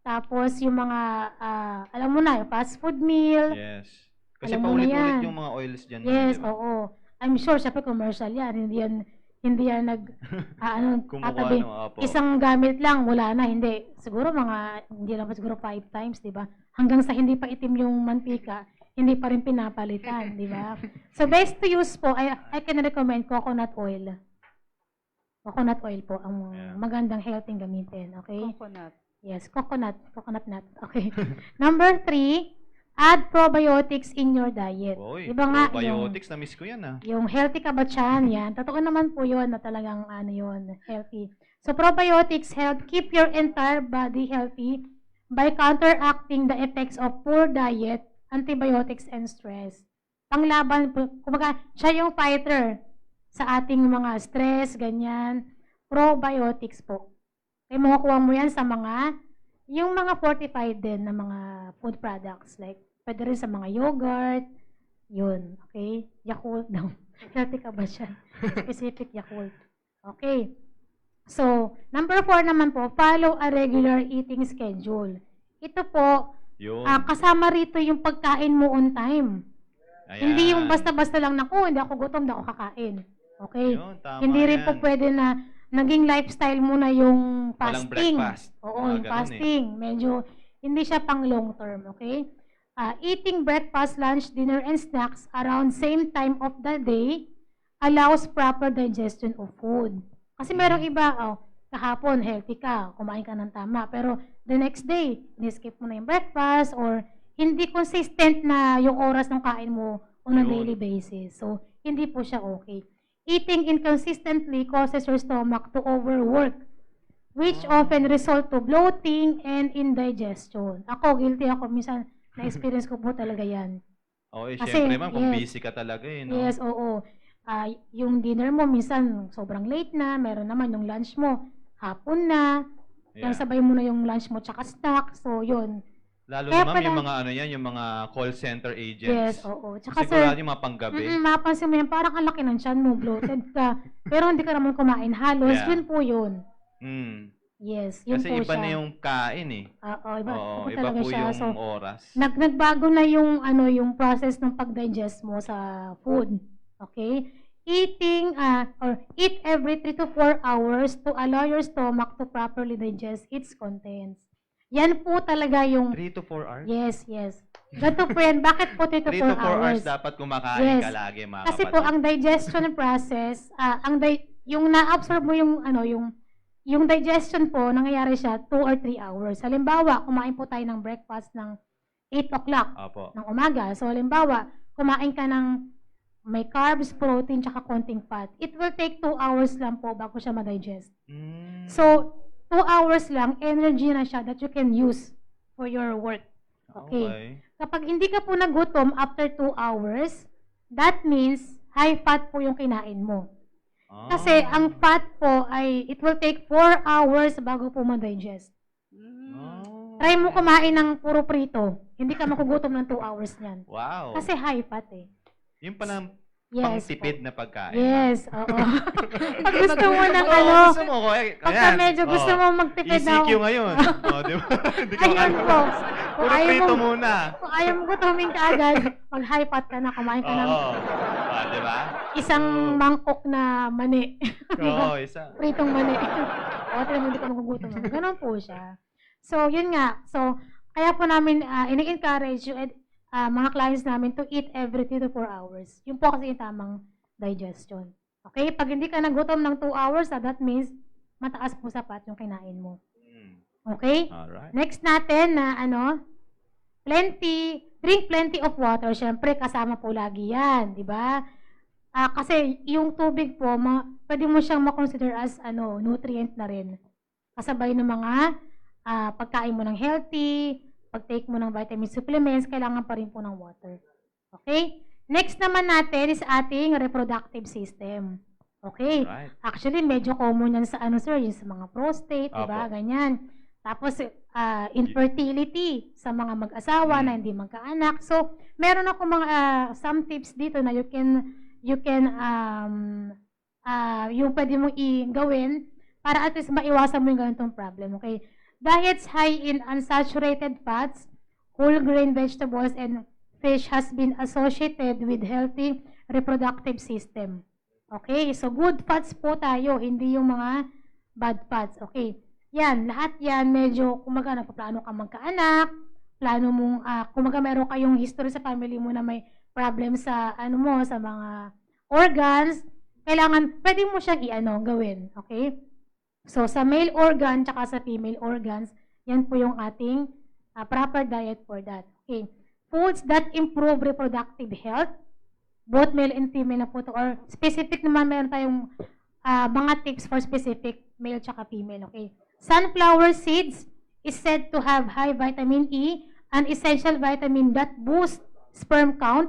Speaker 4: tapos yung mga, alam mo na, yung fast food meal.
Speaker 1: Yes. Kasi
Speaker 4: Alam mo na
Speaker 1: paulit-ulit
Speaker 4: yan.
Speaker 1: yung mga oils dyan.
Speaker 4: Yes,
Speaker 1: di ba?
Speaker 4: oo. I'm sure, syempre commercial yan. Hindi yan
Speaker 1: Kumukuha
Speaker 4: tatabi.
Speaker 1: ng apo.
Speaker 4: Isang gamit lang, wala na, hindi. Siguro hindi lang siguro 5 times, di ba? Hanggang sa hindi pa itim yung mantika, hindi pa rin pinapalitan, di ba? So, best to use po, I can recommend coconut oil. Coconut oil po ang
Speaker 1: Yeah.
Speaker 4: magandang healthy gamitin, okay?
Speaker 2: Coconut.
Speaker 4: Yes, coconut nut, okay. Number 3, add probiotics in your diet.
Speaker 1: Oy,
Speaker 4: Diba nga,
Speaker 1: probiotics, na-miss ko yan
Speaker 4: yung healthy ka ba tiyan, yan. Totoo naman po yun na talagang yun, healthy. So, probiotics help keep your entire body healthy by counteracting the effects of poor diet, antibiotics, and stress. Panglaban po, kumbaga, siya yung fighter sa ating mga stress, ganyan. Probiotics po. Kaya makukuha mo yan sa yung mga fortified din na mga food products, like, pwede rin sa mga yogurt, yun, okay? Yakult daw. Healthy ka ba siya? Specific Yakult. Okay. So, number 4 naman po, follow a regular eating schedule. Ito po,
Speaker 1: Yun.
Speaker 4: kasama rito yung pagkain mo on time.
Speaker 1: Ayan.
Speaker 4: Hindi yung basta-basta lang, naku, hindi ako gutom, hindi ako kakain. Okay?
Speaker 1: Yun, tama
Speaker 4: Hindi rin po
Speaker 1: yan.
Speaker 4: pwede na naging lifestyle mo na yung
Speaker 1: Walang
Speaker 4: fasting.
Speaker 1: breakfast.
Speaker 4: Oo,
Speaker 1: Mga
Speaker 4: yung
Speaker 1: ganun
Speaker 4: fasting. Medyo, hindi siya pang long term, okay? Eating breakfast, lunch, dinner, and snacks around same time of the day allows proper digestion of food. Kasi merong iba, kahapon, healthy ka, kumain ka ng tama, pero the next day, ni-skip mo na yung breakfast or hindi consistent na yung oras ng kain mo on a
Speaker 1: Yun.
Speaker 4: daily basis. So, hindi po siya okay. Eating inconsistently causes your stomach to overwork, which often result to bloating and indigestion. Ako, guilty ako. Minsan, na-experience ko po talaga yan.
Speaker 1: Okay,
Speaker 4: Kasi,
Speaker 1: syempre man, kung
Speaker 4: yes.
Speaker 1: busy ka talaga no?
Speaker 4: Yes, oo. Yung dinner mo, minsan, sobrang late na. Meron naman yung lunch mo, hapon na.
Speaker 1: Yeah.
Speaker 4: Yung sabay mo na yung lunch mo tsaka snack. So, yun.
Speaker 1: Lalo
Speaker 4: Kaya
Speaker 1: na ma'am, yung
Speaker 4: pala-
Speaker 1: mga yan, yung mga call center agents.
Speaker 4: Yes, oo. Tsaka,
Speaker 1: Sigurado
Speaker 4: sir,
Speaker 1: yung mga panggabi.
Speaker 4: mapansin mo yan, parang ang laki ng tiyan mo, bloated ka. Pero hindi ka naman kumain halos.
Speaker 1: Yeah.
Speaker 4: Yun po yun.
Speaker 1: Mm.
Speaker 4: Yes, yun
Speaker 1: Kasi
Speaker 4: po
Speaker 1: iba
Speaker 4: siya.
Speaker 1: na yung kain
Speaker 4: Oo, iba,
Speaker 1: Oo,
Speaker 4: iba
Speaker 1: iba
Speaker 4: talaga
Speaker 1: po
Speaker 4: siya.
Speaker 1: yung
Speaker 4: So,
Speaker 1: oras.
Speaker 4: nagbago na yung yung process ng pag-digest mo sa food. Okay? Eating or eat every 3 to 4 hours to allow your stomach to properly digest its contents. Yan po talaga yung
Speaker 1: 3 to 4 hours?
Speaker 4: yes. Ganito po yan. Bakit po 3 to
Speaker 1: 3
Speaker 4: 4
Speaker 1: to 4 hours
Speaker 4: hours?
Speaker 1: dapat kumakain
Speaker 4: Yes.
Speaker 1: ka lagi, mga
Speaker 4: Kasi
Speaker 1: kapatid.
Speaker 4: po ang digestion process, yung na-absorb mo yung digestion po, nangyayari siya 2 or 3 hours. Halimbawa, kumain po tayo ng breakfast ng 8 o'clock
Speaker 1: Opo.
Speaker 4: ng umaga. So, halimbawa, kumain ka ng may carbs, protein, tsaka konting fat. It will take 2 hours lang po bago siya ma-digest.
Speaker 1: Mm.
Speaker 4: So, 2 hours lang, energy na siya that you can use for your work. Okay. Kapag hindi ka po nagutom after 2 hours, that means high fat po yung kinain mo. Kasi ang fat po ay, it will take 4 hours bago po ma-digest. Try mo kumain ng puro prito. Hindi ka makugutom ng 2 hours niyan.
Speaker 1: Wow.
Speaker 4: Kasi high fat eh.
Speaker 1: Yung pala
Speaker 4: Yes
Speaker 1: pang-tipid
Speaker 4: po.
Speaker 1: na pagkain.
Speaker 4: Yes, oo. Pag gusto mo ng
Speaker 1: Gusto mo ko.
Speaker 4: pagka medyo gusto mo magtipid na
Speaker 1: ECQ ngayon. Di ba? Hindi ko
Speaker 4: ayun
Speaker 1: alam.
Speaker 4: po.
Speaker 1: Puro prito muna.
Speaker 4: Kung ayaw mo gutumin ka agad, pag high fat ka na, kumain ka ng
Speaker 1: Oo. Di ba?
Speaker 4: isang mangkok na mani.
Speaker 1: Oo, isa.
Speaker 4: Pritong mani. O, tira mo, hindi ka magugutom. Ganon po siya. So, yun nga. So, kaya po namin ini-encourage yung mga clients namin to eat every 3 to 4 hours. Yun po kasi yung tamang digestion. Okay? Pag hindi ka nagutom ng 2 hours, that means mataas po sapat yung kinain mo. Okay?
Speaker 1: Alright.
Speaker 4: Next natin na drink plenty of water. Siyempre, kasama po lagi yan, di ba? Kasi yung tubig po, pwede mo siyang ma-consider as nutrient na rin. Kasabay ng mga pagkain mo ng healthy, pag-take mo ng vitamin supplements, kailangan pa rin po ng water. Okay? Next naman natin is ating reproductive system. Okay?
Speaker 1: Alright.
Speaker 4: Actually, medyo common yan sa sir, yung sa mga prostate, di ba?
Speaker 1: Apo.
Speaker 4: Ganyan. Tapos, infertility sa mga mag-asawa na hindi magkaanak. So, meron ako mga some tips dito na yung pwede mong gawin para at least maiwasan mo yung ganitong problem. Okay? Diets high in unsaturated fats, whole grain vegetables, and fish has been associated with healthy reproductive system. Okay? So, good fats po tayo, hindi yung mga bad fats. Okay? Yan, lahat yan, medyo, kumaga, nagpaplano ka magkaanak, plano mong, kumaga, meron kayong history sa family mo na may problem sa, sa mga organs, kailangan, pwede mo siyang gawin. Okay? So, sa male organ, tsaka sa female organs, yan po yung ating proper diet for that. Okay? Foods that improve reproductive health, both male and female na po to, or specific naman, meron tayong mga tips for specific male tsaka female. Okay? Sunflower seeds is said to have high vitamin E, an essential vitamin that boosts sperm count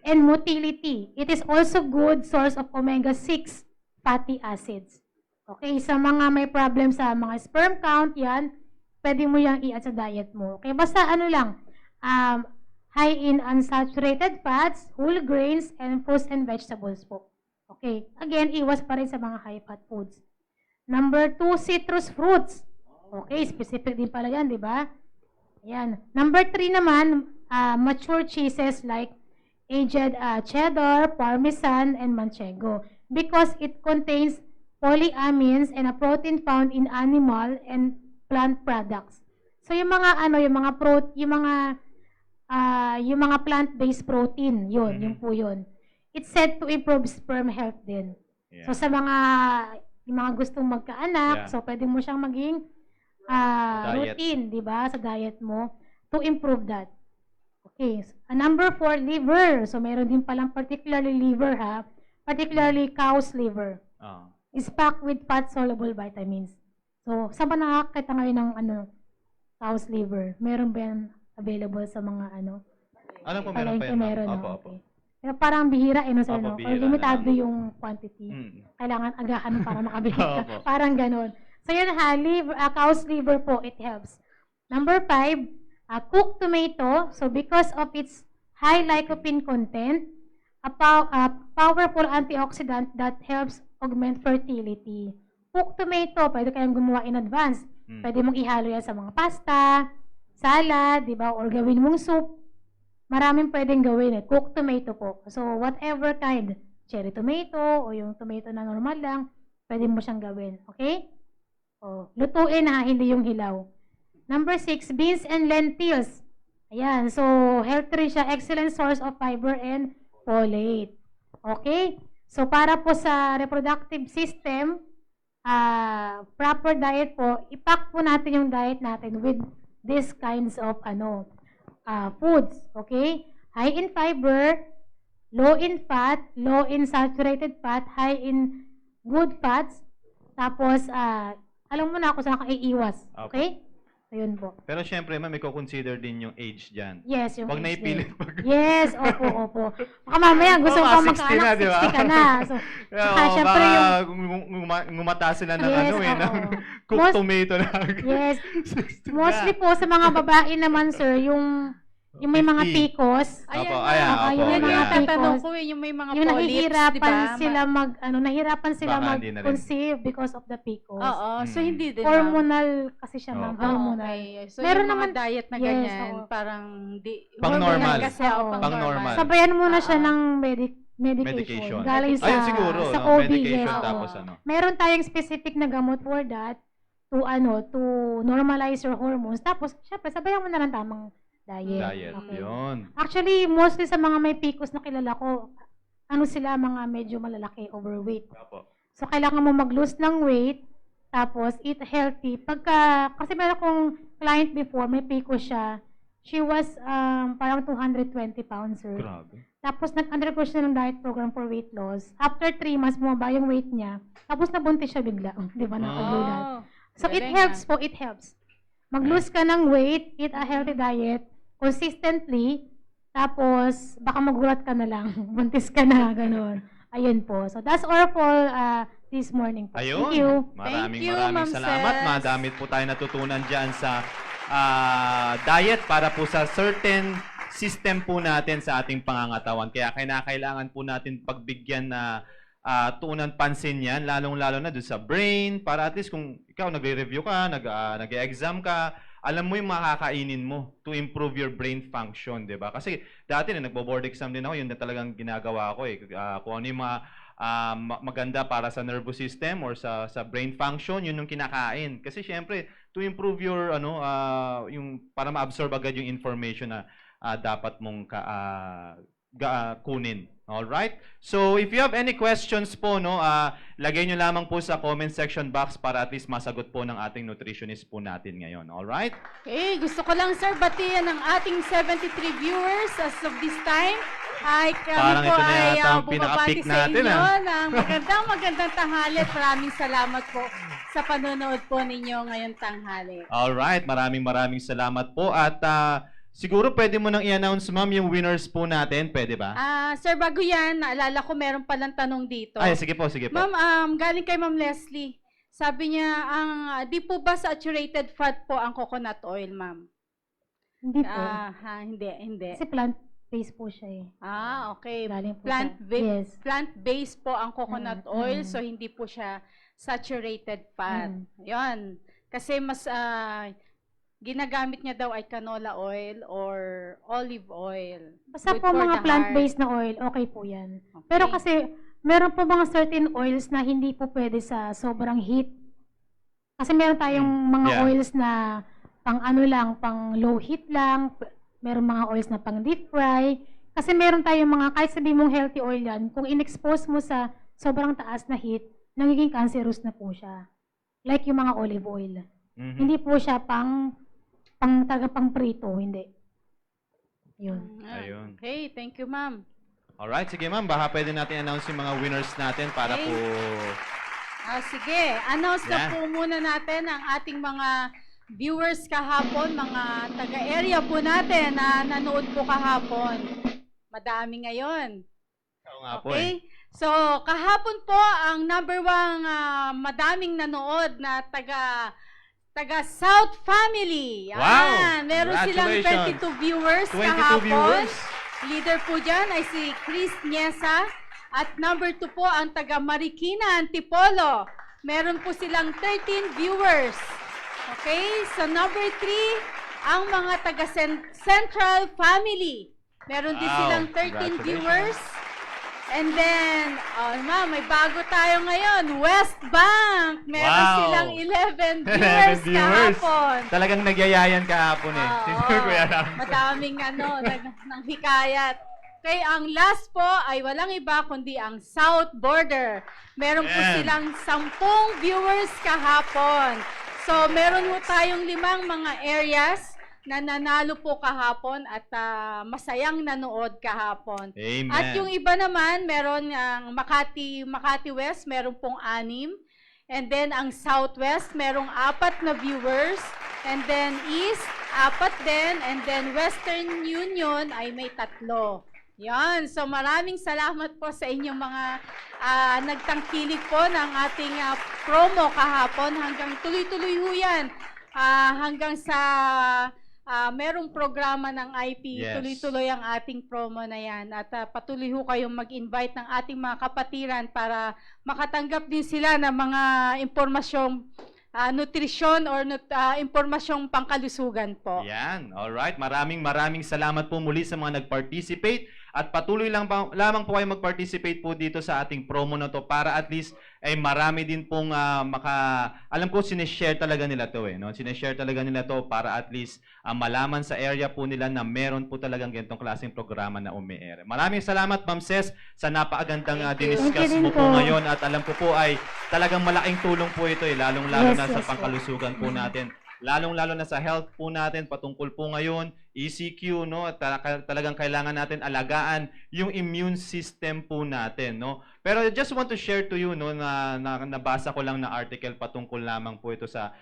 Speaker 4: and motility. It is also good source of omega-6 fatty acids. Okay, sa mga may problem sa mga sperm count, yan, pwede mo yang i-add sa diet mo. Okay, basta high in unsaturated fats, whole grains, and fruits and vegetables po. Okay, again, iwas pa rin sa mga high-fat foods. Number 2, citrus fruits. Okay, specific din pala yan, di ba? Ayan. Number 3 naman, mature cheeses like aged cheddar, parmesan, and manchego. Because it contains polyamines and a protein found in animal and plant products. So yung mga yung mga plant-based protein, yun po yun. It's said to improve sperm health din.
Speaker 1: Yeah.
Speaker 4: So sa yung mga gustong magkaanak, so pwede mo siyang maging routine, di ba, sa diet mo to improve that. Okay. Number 4, liver. So meron din palang particularly liver particularly cow's liver. Is packed with fat-soluble vitamins. So saan ba nakakita ngayon ng cow's liver? Meron ba yan available sa mga
Speaker 1: Ano po meron pa yan?
Speaker 4: Meron,
Speaker 1: Opo.
Speaker 4: okay. Pero parang bihira, sir,
Speaker 1: Opo,
Speaker 4: no? Or
Speaker 1: bihira
Speaker 4: limitado
Speaker 1: na lang.
Speaker 4: yung quantity.
Speaker 1: Mm.
Speaker 4: Kailangan agahan para makabili ka.
Speaker 1: Opo.
Speaker 4: Parang ganon. So yun cow's liver po, it helps. Number 5, cooked tomato. So because of its high lycopene content, a powerful antioxidant that helps augment fertility. Cooked tomato, pwede kayong gumawa in advance. Pwede mong ihalo yan sa mga pasta, salad, di ba? Or gawin mong soup. Maraming pwedeng gawin cooked tomato po. So, whatever kind, cherry tomato o yung tomato na normal lang, pwede mo siyang gawin. Okay? O, lutuin hindi yung hilaw. Number 6, beans and lentils. Ayan, so healthy rin siya. Excellent source of fiber and folate. Okay? So, para po sa reproductive system, proper diet po, ipack po natin yung diet natin with these kinds of foods, okay? High in fiber, low in fat, low in saturated fat, high in good fats. Tapos, alam mo na ako saan iiwas, okay? Ayun po.
Speaker 1: Pero syempre, may consider din yung age dyan.
Speaker 4: Yes, yung
Speaker 1: Pag
Speaker 4: age
Speaker 1: naipilit
Speaker 4: din.
Speaker 1: pag...
Speaker 4: Yes, opo. Baka mamaya gusto mo pa
Speaker 1: 60
Speaker 4: magkaanak,
Speaker 1: na, di ba?
Speaker 4: 60 ka na. So, saka syempre
Speaker 1: ngumata sila ng
Speaker 4: Yes,
Speaker 1: ng
Speaker 4: oo.
Speaker 1: cooked tomato na.
Speaker 4: yes,
Speaker 1: 60 na.
Speaker 4: mostly po sa mga babae naman, sir, yung may mga
Speaker 1: 50.
Speaker 4: PCOS.
Speaker 1: Opo,
Speaker 3: Ayan,
Speaker 1: ayan,
Speaker 4: opo,
Speaker 3: yung
Speaker 4: yan,
Speaker 3: mga
Speaker 4: yeah.
Speaker 3: tatanong ko yung may mga
Speaker 4: Yung
Speaker 3: polyps,
Speaker 4: nahihirapan
Speaker 3: diba?
Speaker 4: sila nahihirapan sila
Speaker 1: Baka hindi na rin.
Speaker 4: mag-conceive because of the PCOS.
Speaker 3: Oo, so hindi din.
Speaker 4: Hormonal kasi siya, ma'am.
Speaker 1: Opo.
Speaker 4: Hormonal.
Speaker 3: Okay. So
Speaker 4: Meron
Speaker 3: yung mga
Speaker 4: naman-
Speaker 3: diet na
Speaker 4: Yes,
Speaker 3: ganyan,
Speaker 4: oo.
Speaker 3: parang di...
Speaker 1: Pang
Speaker 3: hormonal
Speaker 1: normal.
Speaker 3: Kasi,
Speaker 4: Oo.
Speaker 3: pang
Speaker 1: Pang normal.
Speaker 4: Sabayan muna siya
Speaker 3: Oo.
Speaker 4: ng medication.
Speaker 1: Medication.
Speaker 4: Galing sa,
Speaker 1: Ayun siguro,
Speaker 4: sa
Speaker 1: no?
Speaker 4: OB.
Speaker 1: Medication
Speaker 4: Yes, oo.
Speaker 1: tapos
Speaker 4: Meron tayong specific na gamot for that to normalize your hormones. Tapos, syempre, sabayan mo na ng tamang diet.
Speaker 1: Diet.
Speaker 4: Okay.
Speaker 1: Yun.
Speaker 4: Actually, mostly sa mga may PCOS na kilala ko, sila mga medyo malalaki, overweight.
Speaker 1: Opo.
Speaker 4: So, kailangan mo mag-lose ng weight, tapos eat healthy. Kasi meron akong client before, may PCOS siya. She was parang 220 pounds, sir.
Speaker 1: Grabe.
Speaker 4: Tapos nag-undergo siya ng diet program for weight loss. After 3 months, bumaba yung weight niya. Tapos nabuntis siya bigla. Di ba? Nakagulat.
Speaker 3: Oh,
Speaker 4: So, it
Speaker 3: galing,
Speaker 4: helps po. It helps. Mag-lose ka ng weight, eat a healthy diet, consistently, tapos baka magulat ka na lang. Buntis ka na, ganun. Ayun po. So, that's all for this morning po.
Speaker 1: Ayun.
Speaker 4: Thank you.
Speaker 1: Maraming
Speaker 3: Thank you,
Speaker 1: maraming
Speaker 3: Ma'am
Speaker 1: salamat.
Speaker 3: Ses.
Speaker 1: Madami po tayo natutunan dyan sa diet para po sa certain system po natin sa ating pangangatawan. Kaya kailangan po natin pagbigyan na tuunan pansin yan, lalong-lalo na doon sa brain, para at least kung ikaw nagre-review ka, nag-exam ka, alam mo yung makakainin mo to improve your brain function, di ba? Kasi dati na nagbo-board exam din ako, yun na talagang ginagawa ko eh. Kung ano yung mga maganda para sa nervous system or sa brain function, yun yung kinakain. Kasi syempre, to improve your yung para ma-absorb agad yung information na dapat mong kunin. All right? So, if you have any questions po, no, lagay nyo lamang po sa comment section box para at least masagot po ng ating nutritionist po natin ngayon. All right?
Speaker 3: Okay, gusto ko lang sir batiyan ng ating 73 viewers as of this time. Ay,
Speaker 1: Parang
Speaker 3: kami po
Speaker 1: ito na
Speaker 3: ay
Speaker 1: yata ang
Speaker 3: bumabati
Speaker 1: pinaka-peak
Speaker 3: sa
Speaker 1: natin,
Speaker 3: inyo
Speaker 1: ah.
Speaker 3: ng magandang tanghali at maraming salamat po sa panonood po ninyo ngayong tanghali.
Speaker 1: All right. Maraming salamat po. At siguro pwede mo nang i-announce, ma'am, yung winners po natin. Pwede ba?
Speaker 3: Sir, bago yan, naalala ko meron palang tanong dito.
Speaker 1: Ay, sige po, sige po.
Speaker 3: Ma'am, galing kay Ma'am Leslie. Sabi niya, di po ba saturated fat po ang coconut oil, ma'am?
Speaker 4: Hindi po.
Speaker 3: Hindi.
Speaker 4: Kasi plant-based po siya eh.
Speaker 3: Okay.
Speaker 4: Galing po
Speaker 3: Plant-based
Speaker 4: Yes.
Speaker 3: plant-based po ang coconut oil,
Speaker 4: mm.
Speaker 3: so hindi po siya saturated fat.
Speaker 4: Mm.
Speaker 3: Yon. Kasi mas ginagamit niya daw ay canola oil or olive oil.
Speaker 4: Basta
Speaker 3: Good
Speaker 4: po
Speaker 3: for
Speaker 4: mga
Speaker 3: the
Speaker 4: plant-based na oil, okay po yan.
Speaker 3: heart.
Speaker 4: Pero
Speaker 3: Okay.
Speaker 4: kasi, meron po mga certain oils na hindi po pwede sa sobrang heat. Kasi meron tayong mga
Speaker 1: Yeah.
Speaker 4: oils na pang ano lang, pang low heat lang. Meron mga oils na pang deep fry. Kasi meron tayong mga, kahit sabi mong healthy oil yan, kung in-expose mo sa sobrang taas na heat, nagiging cancerous na po siya. Like yung mga olive oil.
Speaker 1: Mhm.
Speaker 4: Hindi po siya pang prito, hindi. Yun.
Speaker 1: Ayun.
Speaker 3: Okay, thank you, ma'am.
Speaker 1: Alright, sige ma'am, baka pwede natin announce yung mga winners natin para
Speaker 3: Okay.
Speaker 1: po...
Speaker 3: Sige, announce na
Speaker 1: Yan.
Speaker 3: po muna natin ang ating mga viewers kahapon, mga taga-area po natin na nanood po kahapon. Madami ngayon.
Speaker 1: Oo nga po eh.
Speaker 3: Okay? So, kahapon po ang number one madaming nanood na taga South Family.
Speaker 1: Wow!
Speaker 3: Yan. Meron silang
Speaker 1: Congratulations.
Speaker 3: 22 viewers
Speaker 1: 22
Speaker 3: kahapon.
Speaker 1: viewers.
Speaker 3: Leader po dyan ay si Chris Niesa. At number 2 po ang taga Marikina, Antipolo. Meron po silang 13 viewers. Okay? So number 3, ang mga taga Central Family. Meron din
Speaker 1: Wow.
Speaker 3: silang 13
Speaker 1: Congratulations.
Speaker 3: viewers. And then, ma'am, may bago tayo ngayon. West Bank. Meron
Speaker 1: Wow.
Speaker 3: silang 11
Speaker 1: 11
Speaker 3: viewers
Speaker 1: viewers.
Speaker 3: kahapon.
Speaker 1: Talagang nagyayayan kahapon eh.
Speaker 3: Oo,
Speaker 1: Si Sir Kuya Ram.
Speaker 3: madaming nang hikayat. Okay, ang last po ay walang iba kundi ang South Border. Meron po
Speaker 1: Ayan.
Speaker 3: silang 10 viewers kahapon. So, meron po tayong 5 mga areas na nanalo po kahapon at masayang nanood kahapon.
Speaker 1: Amen.
Speaker 3: At yung iba naman, meron ang Makati West, meron pong 6. And then ang Southwest, merong 4 na viewers. And then East, 4 din. And then Western Union ay may 3. Yan. So maraming salamat po sa inyong mga nagtangkilik po ng ating promo kahapon. Hanggang tuloy-tuloy ho yan. Hanggang sa merong programa ng IP,
Speaker 1: Yes.
Speaker 3: tuloy-tuloy ang ating promo na yan. At patuloy ho kayong mag-invite ng ating mga kapatiran para makatanggap din sila ng mga impormasyong nutrisyon or impormasyong pangkalusugan po.
Speaker 1: Yan. Alright. Maraming salamat po muli sa mga nag-participate. At patuloy lamang po kayo mag-participate po dito sa ating promo na to para at least ay marami din pong alam ko sineshare talaga nila to eh. No? Sineshare talaga nila to para at least malaman sa area po nila na meron po talagang ganitong klaseng programa na umi-air. Maraming salamat Ma'am Ses sa napakagandang diniscuss
Speaker 4: Thank you
Speaker 1: mo
Speaker 4: din
Speaker 1: po
Speaker 4: po.
Speaker 1: ngayon at alam ko po ay talagang malaking tulong po ito eh. Lalong-lalo
Speaker 4: Yes,
Speaker 1: na sa
Speaker 4: yes,
Speaker 1: pangkalusugan po natin. Lalong-lalo na sa health po natin, patungkol po ngayon, ECQ, no? At talagang kailangan natin alagaan yung immune system po natin, no? Pero I just want to share to you, no, na nabasa ko lang na article patungkol lamang po ito sa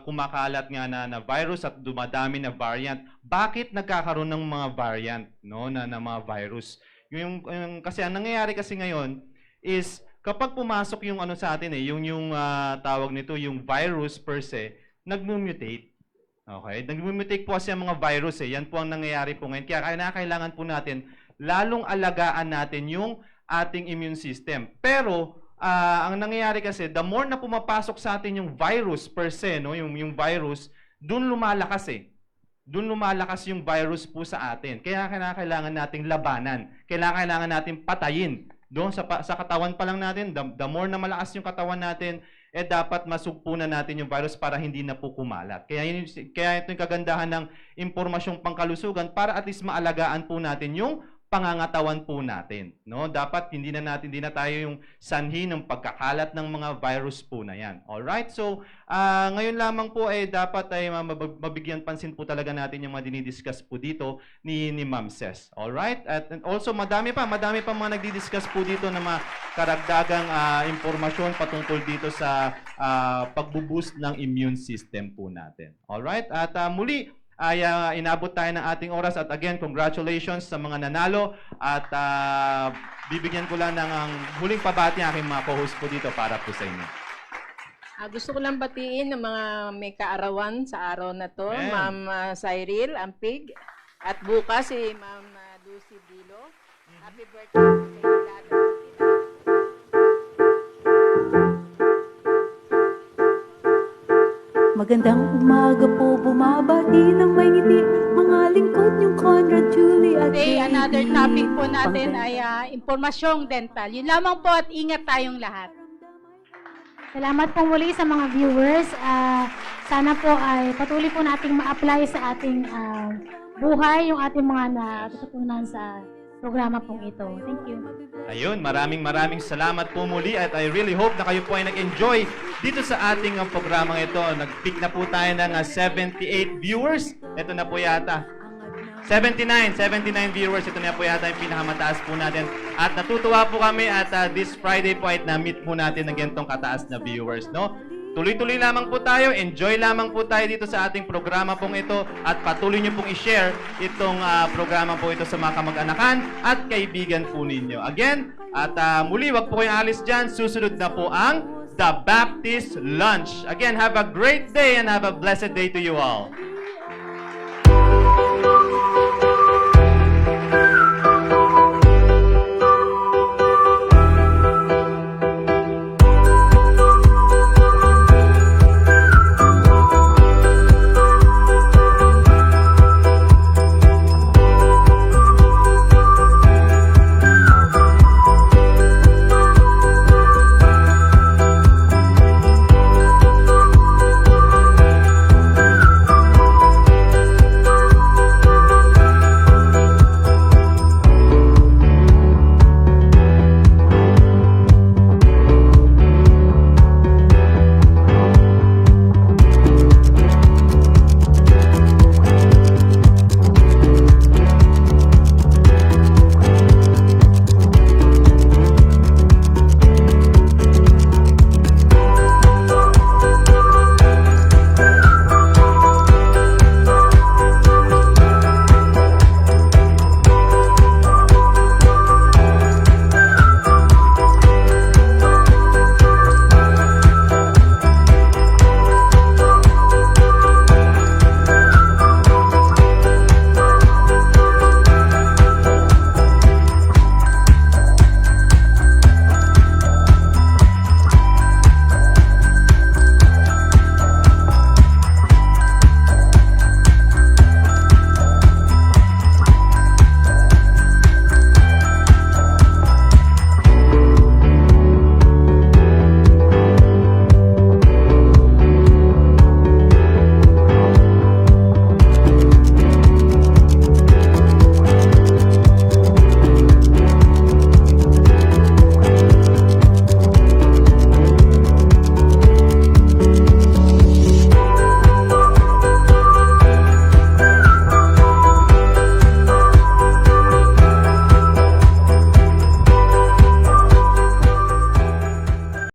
Speaker 1: kumakalat nga na virus at dumadami na variant. Bakit nagkakaroon ng mga variant, no, na mga virus? Kasi ang nangyayari kasi ngayon is kapag pumasok yung ano sa atin yung tawag nito, yung virus per se, nagmumutate. Okay? Nagmumutate po kasi ang mga virus Yan po ang nangyayari po ngayon. Kaya kailangan po natin lalong alagaan natin yung ating immune system. Pero ang nangyayari kasi, the more na pumapasok sa atin yung virus per se, no, yung virus, dun lumalakas Doon lumalakas yung virus po sa atin. Kaya kailangan nating labanan. Kailangan nating patayin. Doon sa katawan pa lang natin, the more na malakas yung katawan natin, dapat masugpunan natin yung virus para hindi na po kumalat. Kaya ito yung kagandahan ng impormasyong pangkalusugan para at least maalagaan po natin yung pangangatawan po natin, no? Dapat hindi na tayo yung sanhi ng pagkakalat ng mga virus po na yan. All right? So, ngayon lamang po dapat ay mabigyan pansin po talaga natin yung mga dinidiscuss po dito ni Ma'am Ces. All right? At also madami pa mga nagdi-discuss po dito na mga karagdagang impormasyon patungkol dito sa pagbo-boost ng immune system po natin. All right? At muli ay inabot tayo ng ating oras at again, congratulations sa mga nanalo at bibigyan ko lang ng huling pabati ang aking mga co-host po dito para po sa inyo.
Speaker 2: Gusto ko lang batiin ng mga may kaarawan sa araw na to, Ma'am Cyril Ampig at bukas si Ma'am Lucy Dilo. Happy birthday sa lahat.
Speaker 5: Magandang umaga po, bumabati ng may ngiti, mga lingkod yung Conrad, Julie at
Speaker 3: Today,
Speaker 5: JD.
Speaker 3: another topic po natin ay impormasyong dental. Yun lamang po at ingat tayong lahat.
Speaker 4: Salamat po muli sa mga viewers. Sana po ay patuloy po nating ma-apply sa ating buhay yung ating mga natutunan sa programa pong ito. Thank you.
Speaker 1: Ayun, maraming salamat po muli at I really hope na kayo po ay nag-enjoy dito sa ating programang ito. Nag-peak na po tayo ng 78 viewers. Ito na po yata. 79 viewers. Ito na po yata yung pinakamataas po natin. At natutuwa po kami at this Friday po ay na-meet po natin ng ganitong kataas na viewers, no? Tuloy-tuloy lamang po tayo, enjoy lamang po tayo dito sa ating programa pong ito at patuloy niyo pong i-share itong programa po ito sa mga kamag-anakan at kaibigan po ninyo. Again, at muli, wag po kayong alis dyan. Susunod na po ang The Baptist Lunch. Again, have a great day and have a blessed day to you all.